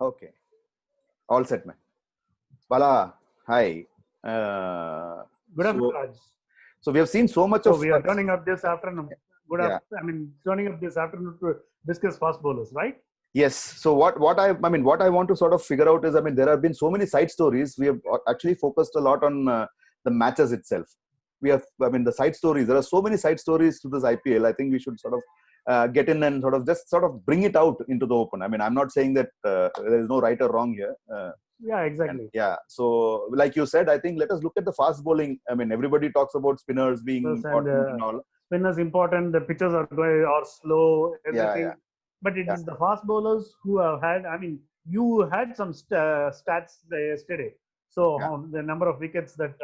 Okay. All set, man. Bala, hi. Uh, Good afternoon, so, Raj. so we have seen so much So of we are turning up this afternoon. yeah. Turning up this afternoon to discuss fast bowlers, right? Yes. So what I want to sort of figure out is, there have been so many side stories. We have actually focused a lot on the matches itself. We have, the side stories. There are so many side stories to this IPL. I think we should sort of get in and sort of bring it out into the open. I'm not saying that there is no right or wrong here. Yeah, And exactly. yeah, so like you said, I think let us look at the fast bowling. Everybody talks about spinners being And important and all. spinners important. The pitches are going or slow, Yeah, yeah, everything. But it yeah, is the fast bowlers who have had. You had some stats yesterday. So yeah, the number of wickets that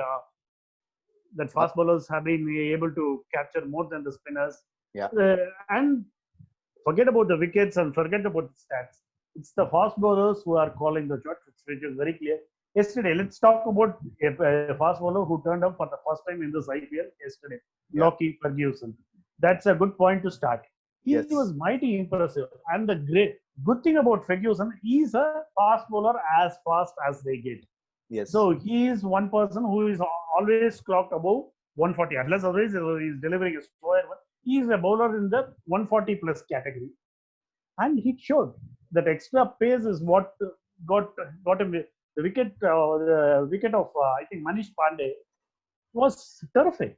fast bowlers have been able to capture more than the spinners. yeah, And forget about the wickets and forget about the stats. It's the fast bowlers who are calling the shots, which is very clear. Yesterday, let's talk about a fast bowler who turned up for the first time in this IPL yesterday, yeah. Lockie Ferguson. That's a good point to start. He was Yes, mighty impressive. And the good thing about Ferguson, he's a fast bowler as fast as they get. yes, So he is one person who is always clocked above 140. Unless otherwise he's delivering a slower one. He is a bowler in the 140 plus category, and he showed that extra pace is what got got him the wicket. The wicket of I think Manish Pandey was terrific.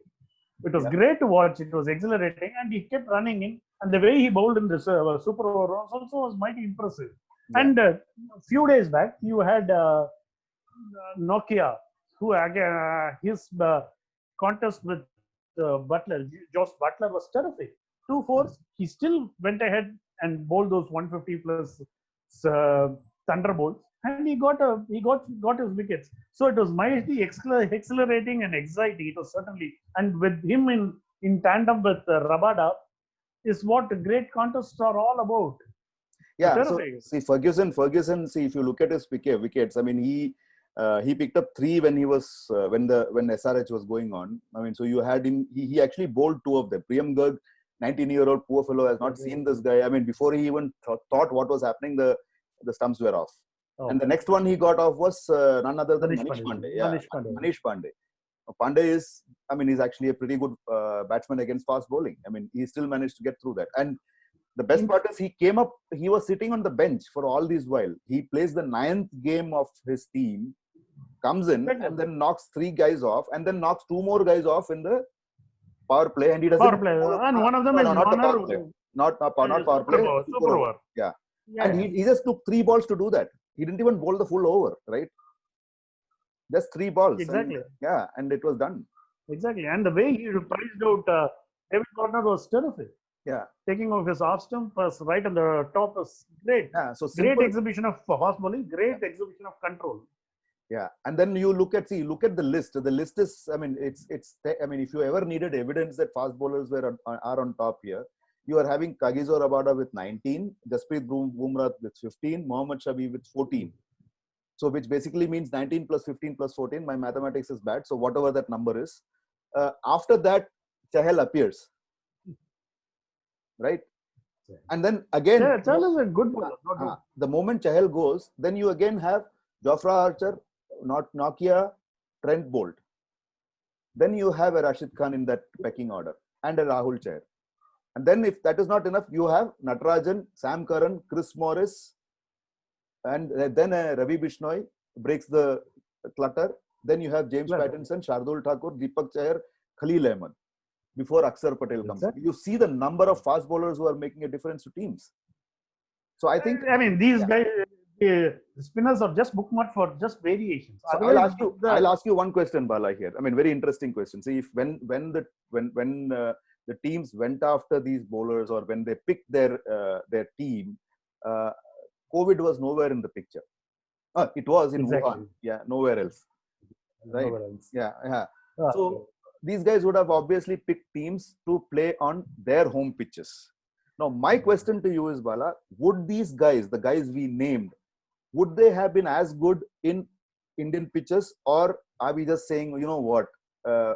It was yeah, great to watch. It was exhilarating, and he kept running in. And the way he bowled in this super over rounds also was mighty impressive. yeah, And a few days back, you had Nokia, who again his contest with Butler, Josh Butler was terrific. Two fours, he still went ahead and bowled those 150 plus uh, thunderbolts, and he got his wickets. So it was mighty exhilarating and exciting. It was certainly, and with him in tandem with Rabada, is what great contests are all about. So yeah. So terrific. see, Ferguson. See, if you look at his wickets, he picked up three when he was when SRH was going on. So you had him. He actually bowled two of them. Priyam Garg, 19-year-old poor fellow, has not seen this guy. Before he even thought what was happening, the stumps were off. And Oh, the next one he got off was none other than Manish Manish Pandey. Pandey. Yeah, Manish Pandey. Manish Pandey. Pandey is, he's actually a pretty good batsman against fast bowling. He still managed to get through that. And the best part is he was sitting on the bench for all this while. He plays the ninth game of his team, comes in and then knocks three guys off and then knocks two more guys off in the power play, and he Power doesn't play, bowl and one of them no, is no, not the Warner. power play. Not power Super play, over, super super over. over. Yeah. Yeah, And he just took three balls to do that. He didn't even bowl the full over, right? Just three balls. And exactly, yeah, and it was done. exactly. And the way he priced out David Warner was terrific. Yeah. Taking off his off stump was right on the top was great. Yeah. So Great simple. exhibition of fast bowling, Yeah. great exhibition of control. Yeah, and then you look at the list. The list is, if you ever needed evidence that fast bowlers are on top here, you are having Kagiso Rabada with 19, Jasprit Bumrah with 15, Mohammad Shabi with 14. So which basically means 19 plus 15 plus 14. My mathematics is bad. So whatever that number is, after that, Chahal appears, right? And then again, Chahal is a good bowler. the moment Chahal goes, then you again have Jofra Archer, not Nokia, Trent Bolt. Then you have a Rashid Khan in that pecking order and a Rahul Chair. And then if that is not enough, you have Natarajan, Sam Curran, Chris Morris, and then Ravi Bishnoi breaks the clutter. Then you have James Pattinson, Shardul Thakur, Deepak Chahar, Khalil Ahmed before Akshar Patel comes. You see the number of fast bowlers who are making a difference to teams. So I think these guys, the spinners are just bookmarked for just variations. So I'll ask you one question, Bala, here. Very interesting question. See, if when the teams went after these bowlers or when they picked their team, COVID was nowhere in the picture. It was in Wuhan. Yeah, nowhere else. Right? Nowhere else. Yeah. So these guys would have obviously picked teams to play on their home pitches. Now, my question to you is, Bala, would these guys, the guys we named, would they have been as good in Indian pitches, or are we just saying, you know what, a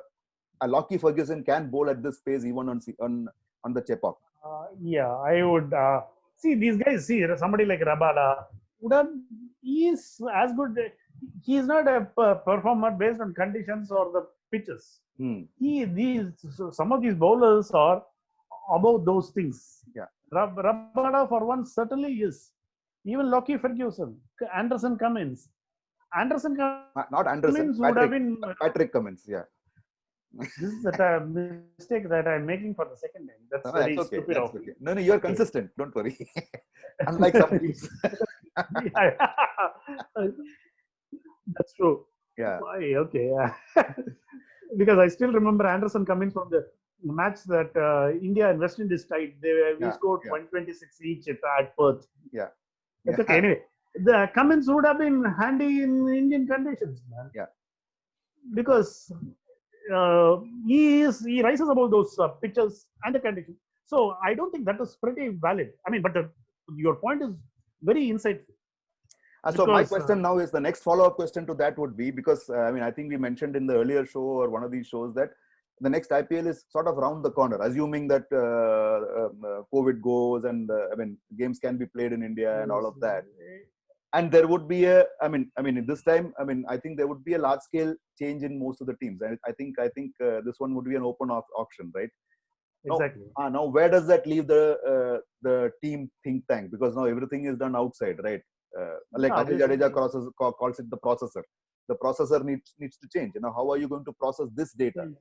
Lockie Ferguson can bowl at this pace even on the Chepauk? Yeah, I would see these guys. See somebody like Rabada. would have, he is as good. He is not a performer based on conditions or the pitches. Some of these bowlers are above those things. Yeah. Rabada for one certainly is. Even Lockie Ferguson, Anderson Cummins. Anderson Not Anderson, Cummins would have been. Patrick Cummins, yeah. This is a mistake that I'm making for the second time. That's No, very that's okay. stupid That's of me. okay. No, you're consistent. Don't worry. Unlike some teams. That's true. Yeah. Why? Okay. Because I still remember Anderson coming from the match that India and West Indies tied. We scored 126 each at Perth. Yeah. That's okay. Anyway, the Cummins would have been handy in Indian conditions, man. Yeah. Because he rises above those pitches and the conditions. So I don't think that is pretty valid. I mean, but your point is very insightful. So my question now is, the next follow-up question to that would be, because I mean, I think we mentioned in the earlier show or one of these shows that the next IPL is sort of round the corner, assuming that COVID goes and I mean, games can be played in India and all of that. And there would be I mean, this time, I mean, I think there would be a large-scale change in most of the teams, and I think this one would be an open auction, right? Exactly. Now, where does that leave the team think tank? Because now everything is done outside, right? Like Adil Jadeja calls it the processor. The processor needs to change. You know, how are you going to process this data?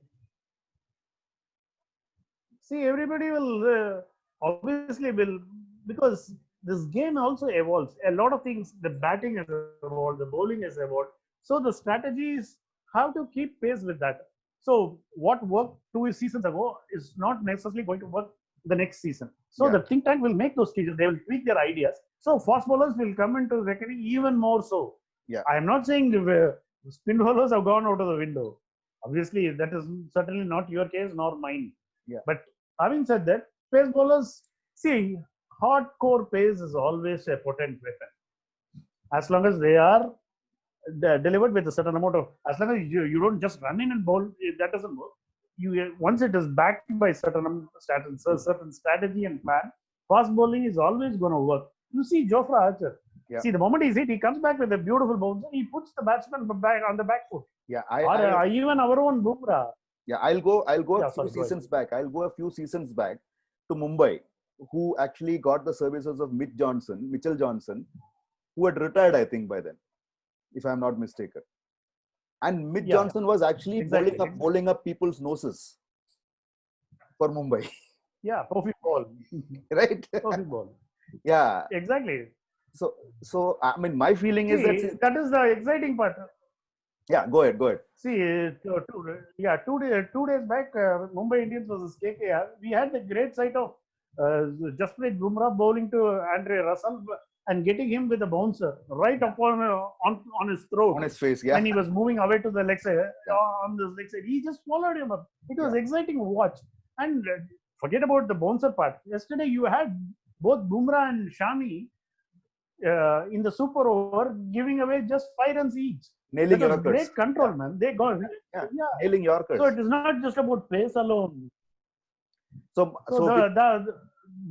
See, everybody will obviously will, because this game also evolves. A lot of things. The batting has evolved. The bowling has evolved. So the strategies have to keep pace with that. So what worked 2 seasons ago is not necessarily going to work the next season. So the think tank will make those changes. They will tweak their ideas. So fast bowlers will come into reckoning even more so. Yeah. I am not saying the spin bowlers have gone out of the window. Obviously, that is certainly not your case nor mine. Yeah. But having said that, pace bowlers, see, hardcore pace is always a potent weapon. As long as they are delivered with a certain amount of, as long as you don't just run in and bowl, that doesn't work. Once it is backed by certain strategy and plan, fast bowling is always going to work. You see Jofra Archer. Yeah. See, the moment he's hit, he comes back with a beautiful bounce. He puts the batsman back on the back foot. Yeah, even our own Bumrah. Yeah, I'll go a few seasons back. I'll go a few seasons back to Mumbai, who actually got the services of Mitchell Johnson, who had retired, I think, by then, if I'm not mistaken. And Mitch Johnson was actually bowling up people's noses for Mumbai. Yeah, perfect ball. Right? Perfect ball. Yeah. Exactly. So I mean, my feeling is that is the exciting part. Yeah, go ahead. See, 2 days back, Mumbai Indians versus KKR. We had the great sight of Jasprit Bumrah bowling to Andre Russell and getting him with a bouncer right up on his throat. On his face, yeah. When he was moving away to the leg side, on the leg side. He just followed him up. It was exciting to watch. And forget about the bouncer part. Yesterday, you had both Bumrah and Shami in the super over giving away just 5 runs each. Nailing Yorkers. Great control, man. They got nailing Yorkers. So it is not just about pace alone. So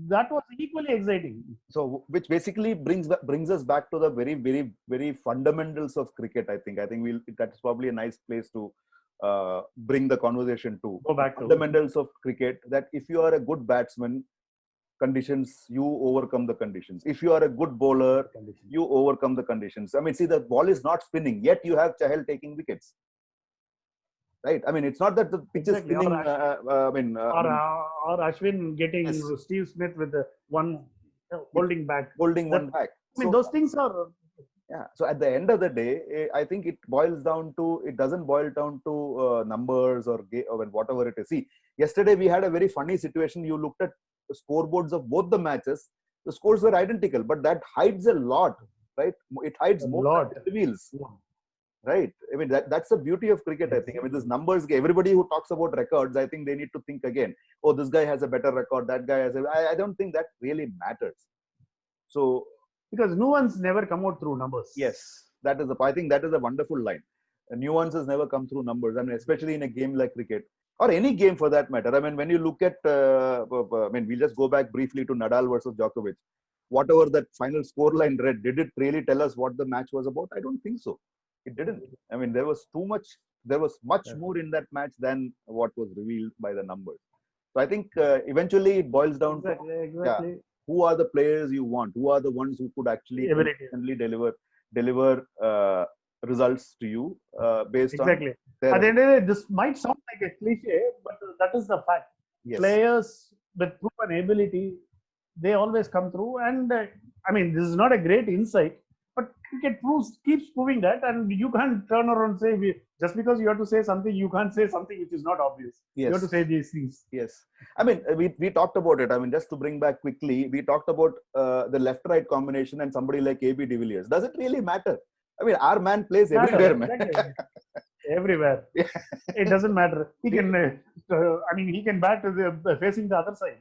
that was equally exciting. So, which basically brings us back to the very, very, very fundamentals of cricket. I think that's probably a nice place to bring the conversation to. Go back to fundamentals of cricket. That if you are a good batsman, conditions, you overcome the conditions. If you are a good bowler, you overcome the conditions. I mean, see, the ball is not spinning, yet you have Chahal taking wickets. Right? I mean, it's not that the pitch is spinning. Or Ashwin getting Steve Smith with the one holding back. One back. I mean, those things are. Yeah. So at the end of the day, I think it doesn't boil down to numbers or whatever it is. See, yesterday we had a very funny situation. You looked at the scoreboards of both the matches. The scores were identical, but that hides a lot, right? It hides more than it reveals. Yeah. Right. I mean, that's the beauty of cricket, I think. I mean, this numbers game, everybody who talks about records, I think they need to think again. Oh, this guy has a better record, that guy has I don't think that really matters. So, because nuance never come out through numbers. Yes, I think that is a wonderful line. Nuances never come through numbers. I mean, especially in a game like cricket or any game for that matter. I mean, when you look at, we'll just go back briefly to Nadal versus Djokovic. whatever that final scoreline read, did it really tell us what the match was about? I don't think so. It didn't. I mean, there was much more in that match than what was revealed by the numbers. So I think eventually it boils down to who are the players you want, who are the ones who could actually consistently deliver results to you based on their at the end of the day, this might sound like a cliche, but that is the fact. Yes. Players with proven ability, they always come through. And I mean, this is not a great insight, but cricket keeps proving that. And you can't turn around and say, just because you have to say something, you can't say something which is not obvious. Yes. You have to say these things. Yes. I mean, we talked about it. I mean, just to bring back quickly, we talked about the left-right combination and somebody like AB de Villiers. Does it really matter? I mean, our man plays everywhere, man. Exactly. Everywhere. Yeah. It doesn't matter. He can, I mean, he can bat facing the other side.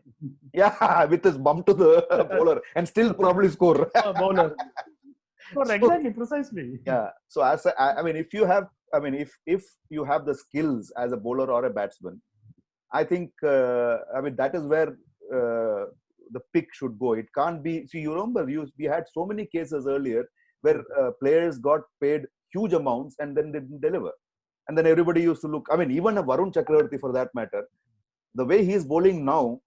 Yeah, with his bum to the bowler and still probably score. Bowler. Exactly, precisely. Yeah. So I mean, if you have the skills as a bowler or a batsman, I think I mean that is where the pick should go. It can't be. See, you remember we had so many cases earlier where players got paid huge amounts and then they didn't deliver. And then everybody used to look, I mean, even a Varun Chakravarti for that matter, the way he's bowling now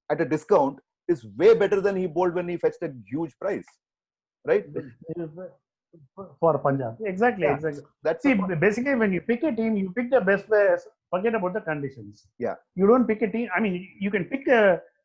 at a discount is way better than he bowled when he fetched a huge price. Right? For Punjab. Exactly, yeah. Exactly. See, basically, when you pick a team, you pick the best players, forget about the conditions. Yeah. You don't pick a team. I mean, you can pick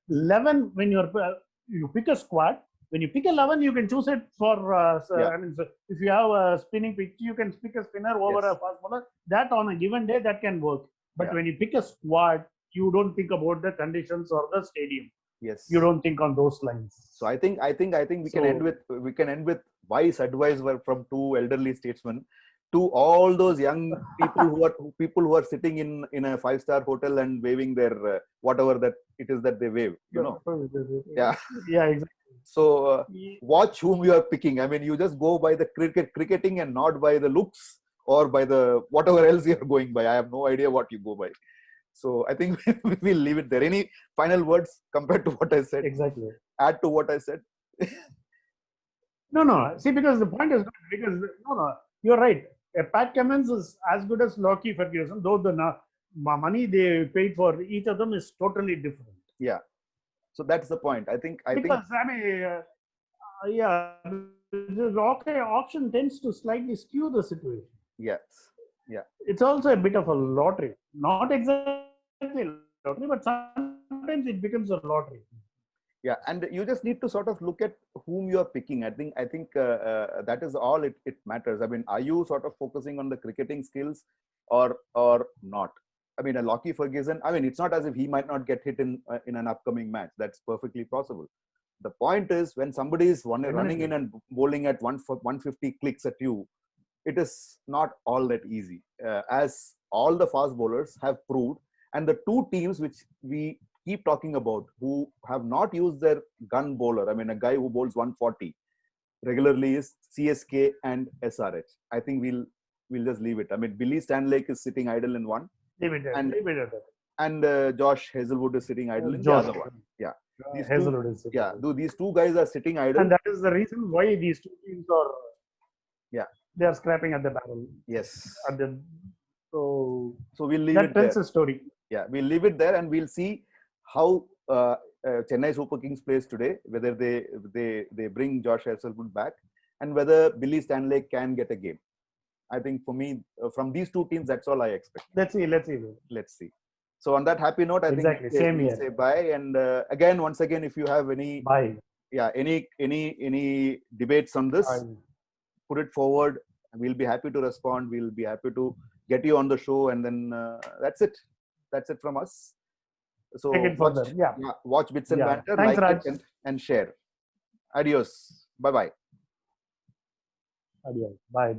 11 when you pick a squad. When you pick 11, you can choose it for, I mean, so if you have a spinning pitch, you can pick a spinner over a fast bowler. That on a given day, that can work. But when you pick a squad, you don't think about the conditions or the stadium. Yes. You don't think on those lines. So I think we can end with wise advice from two elderly statesmen to all those young people who are sitting in a 5-star hotel and waving their whatever that it is that they wave. You know. Yeah. Yeah. Exactly. So watch whom you are picking. I mean, you just go by the cricketing and not by the looks or by the whatever else you are going by. I have no idea what you go by. So I think we'll leave it there. Any final words compared to what I said? Exactly. Add to what I said? No. See, because the point is you're right. Pat Cummins is as good as Lockie Ferguson, though the money they paid for each of them is totally different. Yeah. So that's the point. I think. I mean, the auction tends to slightly skew the situation. Yes. Yeah. It's also a bit of a lottery. Not exactly lottery, but sometimes it becomes a lottery. Yeah, and you just need to sort of look at whom you are picking. I think that is all it matters. I mean, are you sort of focusing on the cricketing skills or not? I mean, a Lockie Ferguson, I mean, it's not as if he might not get hit in an upcoming match. That's perfectly possible. The point is, when somebody is running in and bowling at 150 clicks at you, it is not all that easy, as all the fast bowlers have proved. And the two teams which we keep talking about who have not used their gun bowler, I mean, a guy who bowls 140 regularly, is CSK and SRH. I think we'll just leave it. I mean, Billy Stanlake is sitting idle in one. And Josh Hazelwood is sitting idle in the other one. Yeah. These two guys are sitting idle. And that is the reason why these two teams are they are scrapping at the barrel. Yes. So we'll leave that it there. tells a story. Yeah, we'll leave it there and we'll see how Chennai Super Kings plays today, whether they bring Josh Hazelwood back and whether Billy Stanlake can get a game. I think for me, from these two teams, that's all I expect. Let's see. So on that happy note, I think we say bye. And once again, if you have any any debates on this, put it forward. We'll be happy to respond. We'll be happy to get you on the show. And then that's it. That's it from us. So watch Bits and Banter, Thanks, like it and share. Adios. Bye-bye. Adios. Bye.